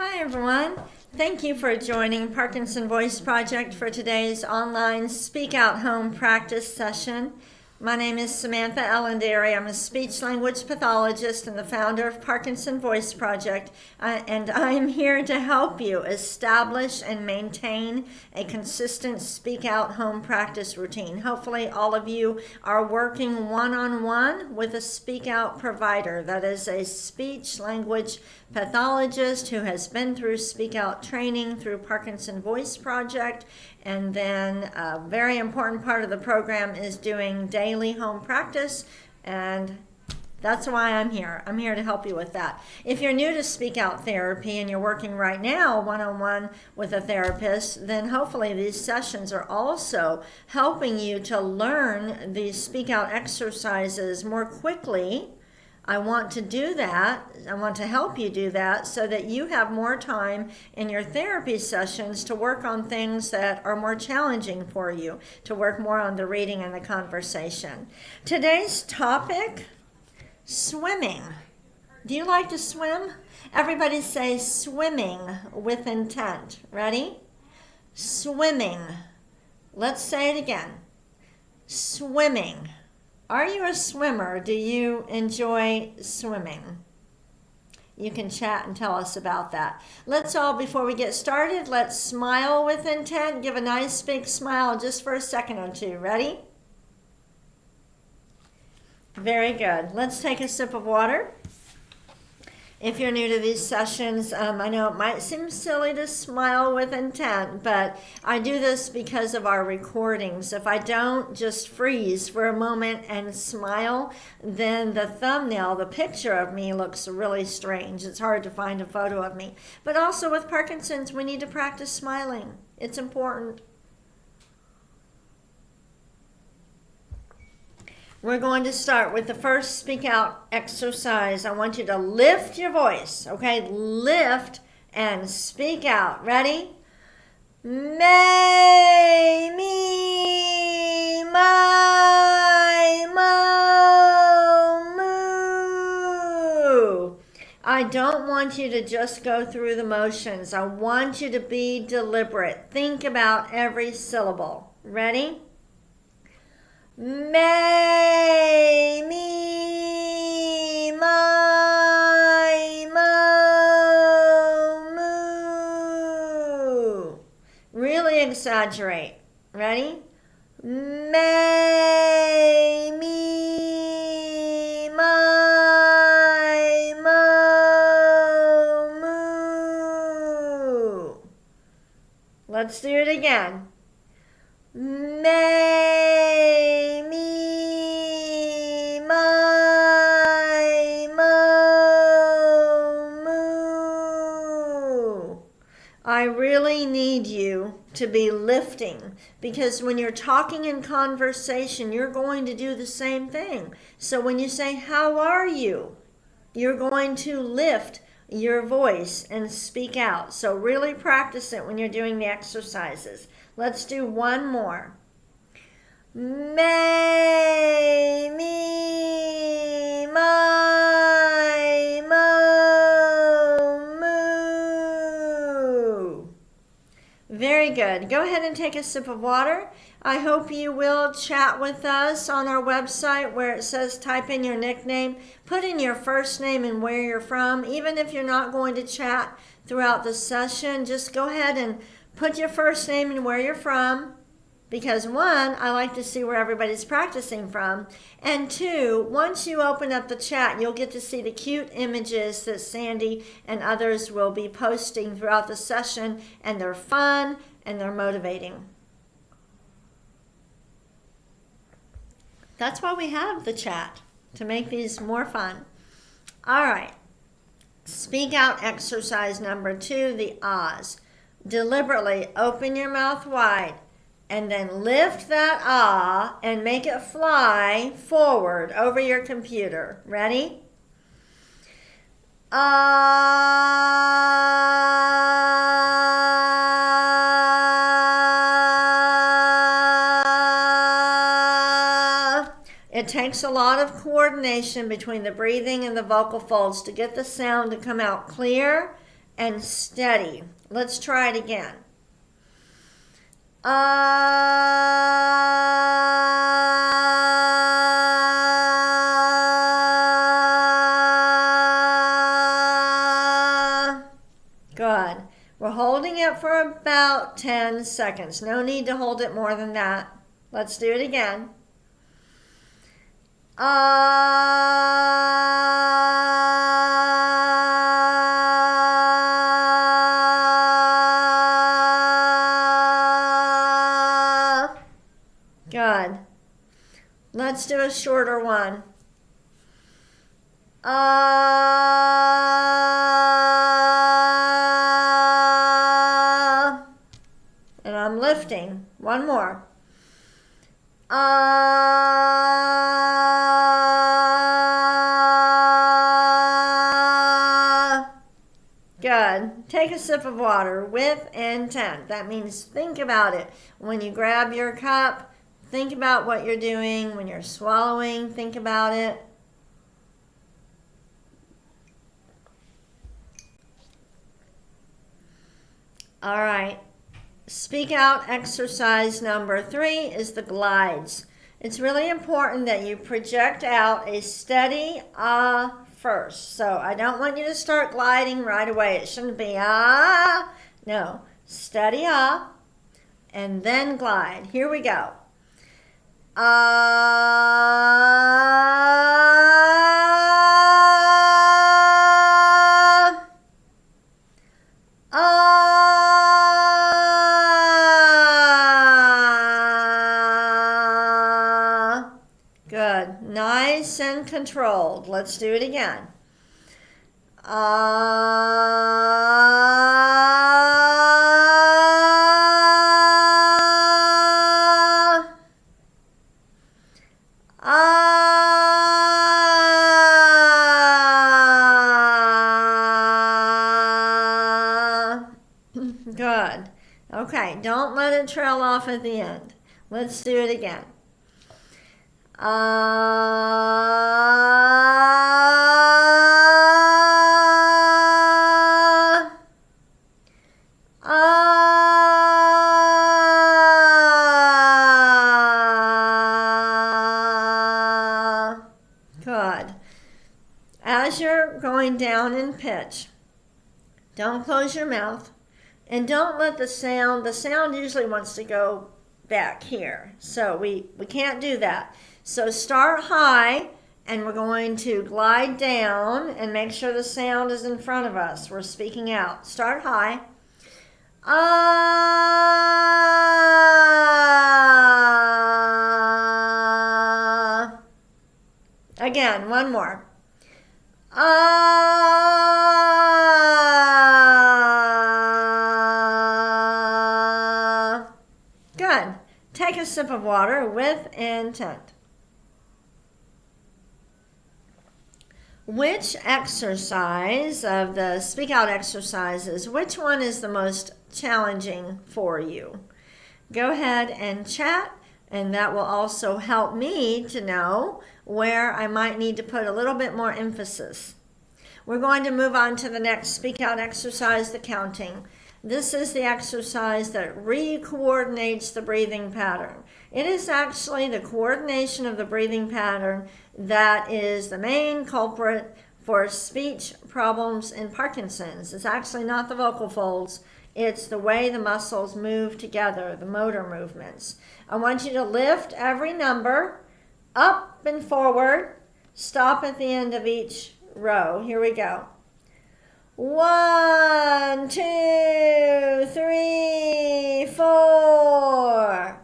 Hi everyone. Thank you for joining Parkinson Voice Project for today's online Speak Out Home practice session. My name is Samantha Ellenderry. I'm a speech language pathologist and the founder of Parkinson Voice Project, and I'm here to help you establish and maintain a consistent Speak Out Home practice routine. Hopefully all of you are working one-on-one with a Speak Out provider, that is a speech language pathologist who has been through Speak Out training through Parkinson Voice Project. And then a very important part of the program is doing daily home practice, and that's why I'm here. I'm here to help you with that. If you're new to Speak Out therapy and you're working right now one-on-one with a therapist, then hopefully these sessions are also helping you to learn these Speak Out exercises more quickly. I want to do that. I want to help you do that so that you have more time in your therapy sessions to work on things that are more challenging for you, to work more on the reading and the conversation. Today's topic, swimming. Do you like to swim? Everybody say swimming with intent. Ready? Swimming. Let's say it again. Swimming. Are you a swimmer? Do you enjoy swimming? You can chat and tell us about that. Let's all, before we get started, let's smile with intent. Give a nice big smile just for a second or two. Ready? Very good. Let's take a sip of water. If you're new to these sessions, I know it might seem silly to smile with intent, but I do this because of our recordings. If I don't just freeze for a moment and smile, then the thumbnail, the picture of me, looks really strange. It's hard to find a photo of me. But also with Parkinson's, we need to practice smiling. It's important. We're going to start with the first Speak Out exercise. I want you to lift your voice, okay? Lift and speak out. Ready? May, me, my, mo, moo. I don't want you to just go through the motions. I want you to be deliberate. Think about every syllable. Ready? May, me, my, mo, moo. Really exaggerate. Ready? May, me, my, mo, moo. Let's do it again. May, me, my, moo. I really need you to be lifting, because when you're talking in conversation, you're going to do the same thing. So when you say, how are you? You're going to lift your voice and speak out. So really practice it when you're doing the exercises. Let's do one more. May, me, my, moo. Very good. Go ahead and take a sip of water. I hope you will chat with us on our website where it says type in your nickname. Put in your first name and where you're from. Even if you're not going to chat throughout the session, just go ahead and put your first name and where you're from, because one, I like to see where everybody's practicing from, and two, once you open up the chat, you'll get to see the cute images that Sandy and others will be posting throughout the session, and they're fun and they're motivating. That's why we have the chat, to make these more fun. All right, Speak Out exercise number 2, the ahs. Deliberately open your mouth wide and then lift that ah and make it fly forward over your computer. Ready? Ah. It takes a lot of coordination between the breathing and the vocal folds to get the sound to come out clear and steady. Let's try it again. Good. We're holding it for about 10 seconds. No need to hold it more than that. Let's do it again. Good. Let's do a shorter one. And I'm lifting. One more. Good. Take a sip of water with intent. That means think about it. When you grab your cup, think about what you're doing. When you're swallowing, think about it. All right. Speak out exercise number 3 is the glides. It's really important that you project out a steady ah first. So I don't want you to start gliding right away. It shouldn't be ah. No, steady ah and then glide. Here we go. Ah. Ah. Good. Nice and controlled. Let's do it again. Good. Okay, don't let it trail off at the end. Let's do it again. Good. As you're going down in pitch, don't close your mouth and don't let the sound usually wants to go back here. So we can't do that. So start high and we're going to glide down and make sure the sound is in front of us. We're speaking out. Start high. Again, one more. Good. Take a sip of water with intent. Which exercise of the speak out exercises, which one is the most challenging for you? Go ahead and chat, and that will also help me to know where I might need to put a little bit more emphasis. We're going to move on to the next speak out exercise, the counting. This is the exercise that re-coordinates the breathing pattern. It is actually the coordination of the breathing pattern that is the main culprit for speech problems in Parkinson's. It's actually not the vocal folds. It's the way the muscles move together, the motor movements. I want you to lift every number up and forward. Stop at the end of each row. Here we go. 1, 2, 3, 4,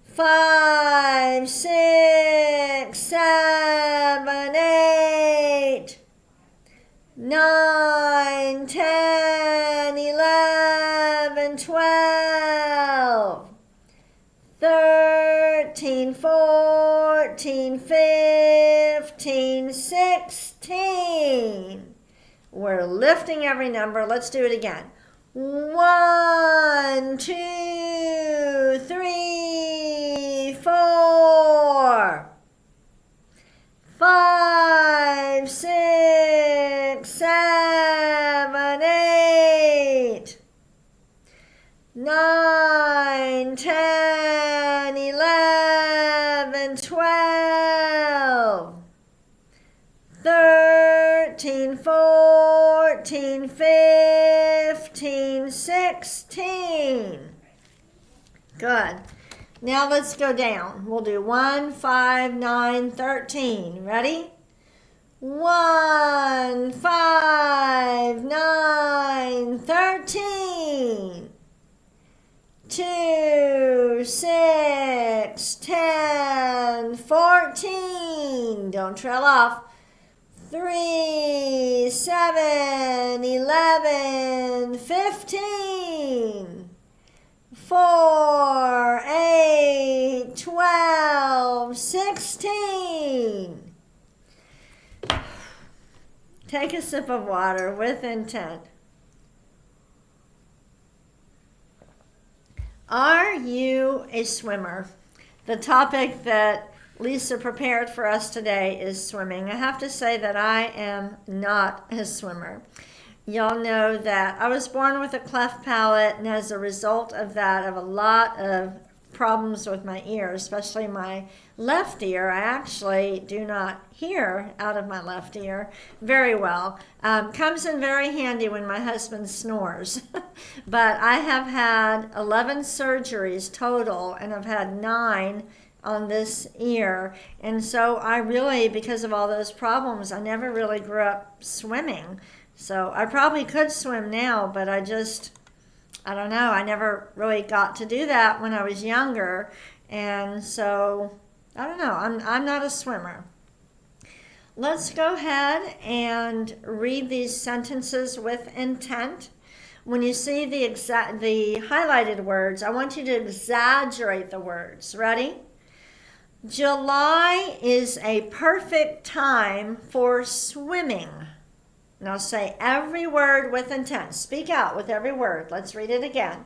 5, 6, 7, 8, 9, 10, 11, 12, 13, 14, 15, 16. We're lifting every number. Let's do it again. 1, 2, 3, 4, 5, 6, 7, 8. 14, 15, 16. Good. Now let's go down. We'll do 1, 5, 9, 13. Ready? 1, 5, 9, 13. 2, 6, 10, 14. Don't trail off. 3, 7, 11, 15. 4, 8, 12, 16. Take a sip of water with intent. Are you a swimmer? The topic that Lisa prepared for us today is swimming. I have to say that I am not a swimmer. Y'all know that I was born with a cleft palate, and as a result of that, I have a lot of problems with my ear, especially my left ear. I actually do not hear out of my left ear very well. Comes in very handy when my husband snores. But I have had 11 surgeries total, and I've had 9 on this ear. And so I really, because of all those problems, I never really grew up swimming. So I probably could swim now, but I don't know. I never really got to do that when I was younger. And so, I don't know. I'm not a swimmer. Let's go ahead and read these sentences with intent. When you see the highlighted words, I want you to exaggerate the words. Ready? July is a perfect time for swimming. Now say every word with intent. Speak out with every word. Let's read it again.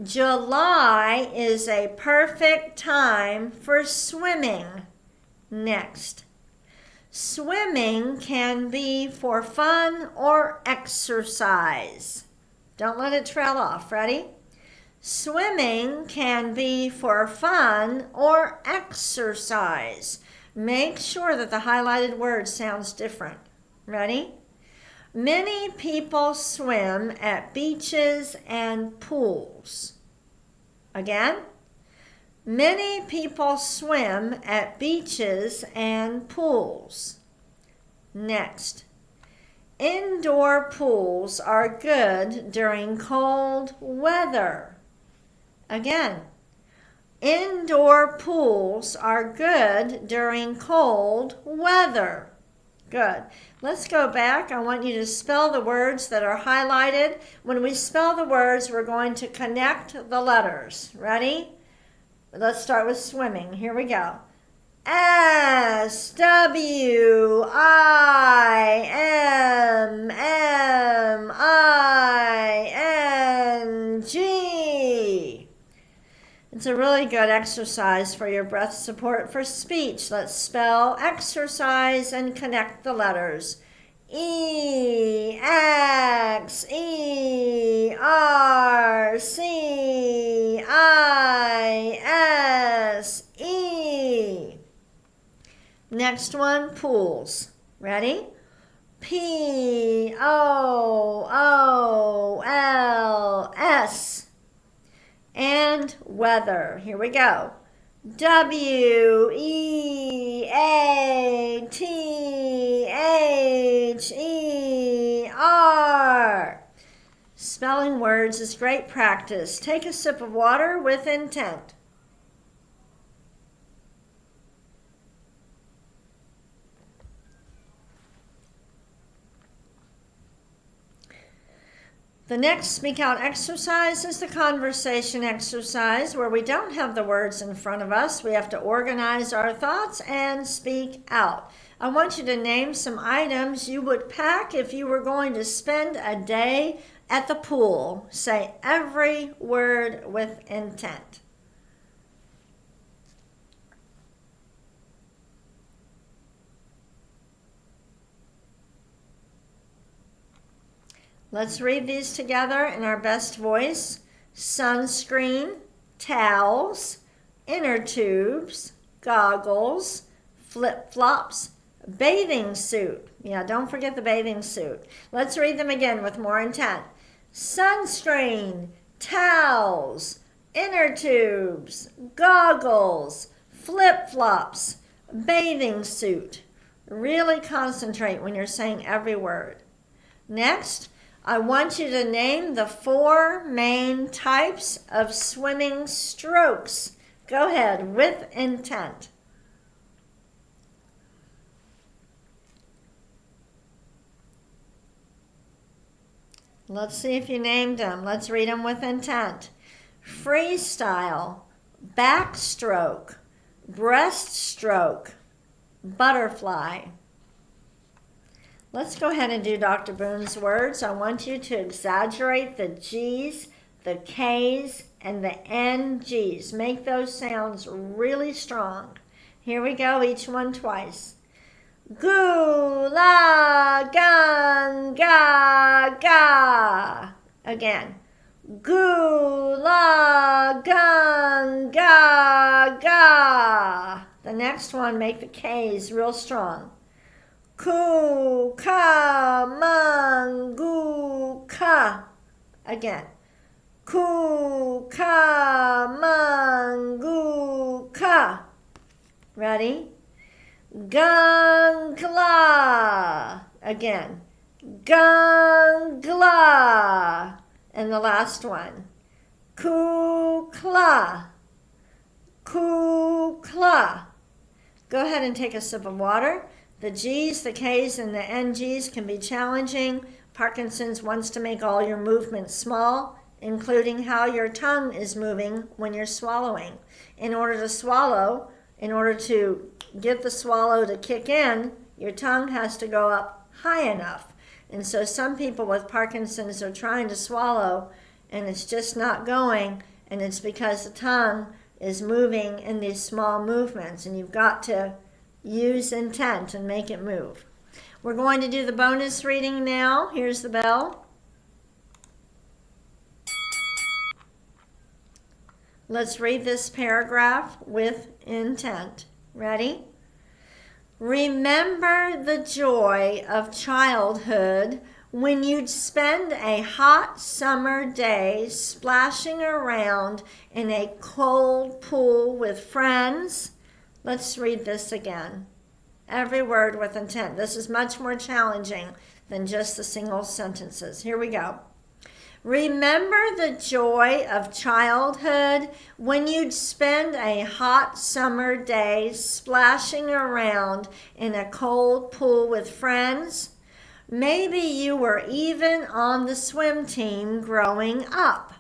July is a perfect time for swimming. Next. Swimming can be for fun or exercise. Don't let it trail off. Ready? Swimming can be for fun or exercise. Make sure that the highlighted word sounds different. Ready? Many people swim at beaches and pools. Again, many people swim at beaches and pools. Next, indoor pools are good during cold weather. Again, indoor pools are good during cold weather. Good. Let's go back. I want you to spell the words that are highlighted. When we spell the words, we're going to connect the letters. Ready? Let's start with swimming. Here we go. SWIMMING. It's a really good exercise for your breath support for speech. Let's spell exercise and connect the letters. EXERCISE. Next one, pools. Ready? POOLS. And weather. Here we go. WEATHER. Spelling words is great practice. Take a sip of water with intent. The next speak out exercise is the conversation exercise where we don't have the words in front of us. We have to organize our thoughts and speak out. I want you to name some items you would pack if you were going to spend a day at the pool. Say every word with intent. Let's read these together in our best voice. Sunscreen, towels, inner tubes, goggles, flip-flops, bathing suit. Yeah, don't forget the bathing suit. Let's read them again with more intent. Sunscreen, towels, inner tubes, goggles, flip-flops, bathing suit. Really concentrate when you're saying every word. Next, I want you to name the 4 main types of swimming strokes. Go ahead with intent. Let's see if you named them. Let's read them with intent. Freestyle, backstroke, breaststroke, butterfly. Let's go ahead and do Dr. Boone's words. I want you to exaggerate the G's, the K's, and the NG's. Make those sounds really strong. Here we go, each one twice. Goo, la, gun, ga, ga. Again. Goo, la, gun, ga, ga. The next one, make the K's real strong. Ku, ka, man, gu, ka. Again. Ku, ka, man, gu, ka. Ready? Gangla. Again. Gangla. And the last one. Kukla. Kukla. Go ahead and take a sip of water. The G's, the K's, and the NG's can be challenging. Parkinson's wants to make all your movements small, including how your tongue is moving when you're swallowing. In order to swallow, in order to get the swallow to kick in, your tongue has to go up high enough. And so some people with Parkinson's are trying to swallow and it's just not going, and it's because the tongue is moving in these small movements, and you've got to use intent and make it move. We're going to do the bonus reading now. Here's the bell. Let's read this paragraph with intent. Ready? Remember the joy of childhood when you'd spend a hot summer day splashing around in a cold pool with friends. Let's read this again. Every word with intent. This is much more challenging than just the single sentences. Here we go. Remember the joy of childhood when you'd spend a hot summer day splashing around in a cold pool with friends? Maybe you were even on the swim team growing up.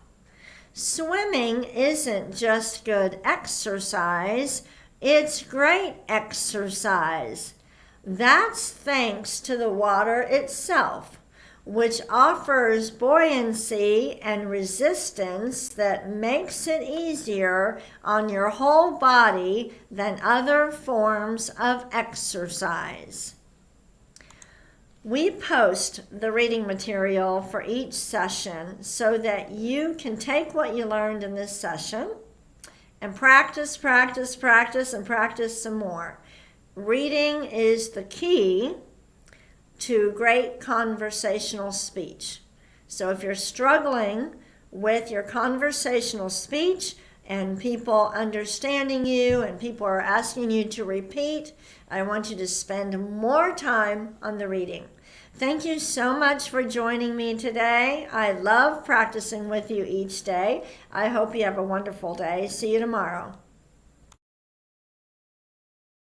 Swimming isn't just good exercise, it's great exercise. That's thanks to the water itself, which offers buoyancy and resistance that makes it easier on your whole body than other forms of exercise. We post the reading material for each session so that you can take what you learned in this session and practice, practice, practice, and practice some more. Reading is the key to great conversational speech. So if you're struggling with your conversational speech and people understanding you and people are asking you to repeat, I want you to spend more time on the reading. Thank you so much for joining me today. I love practicing with you each day. I hope you have a wonderful day. See you tomorrow.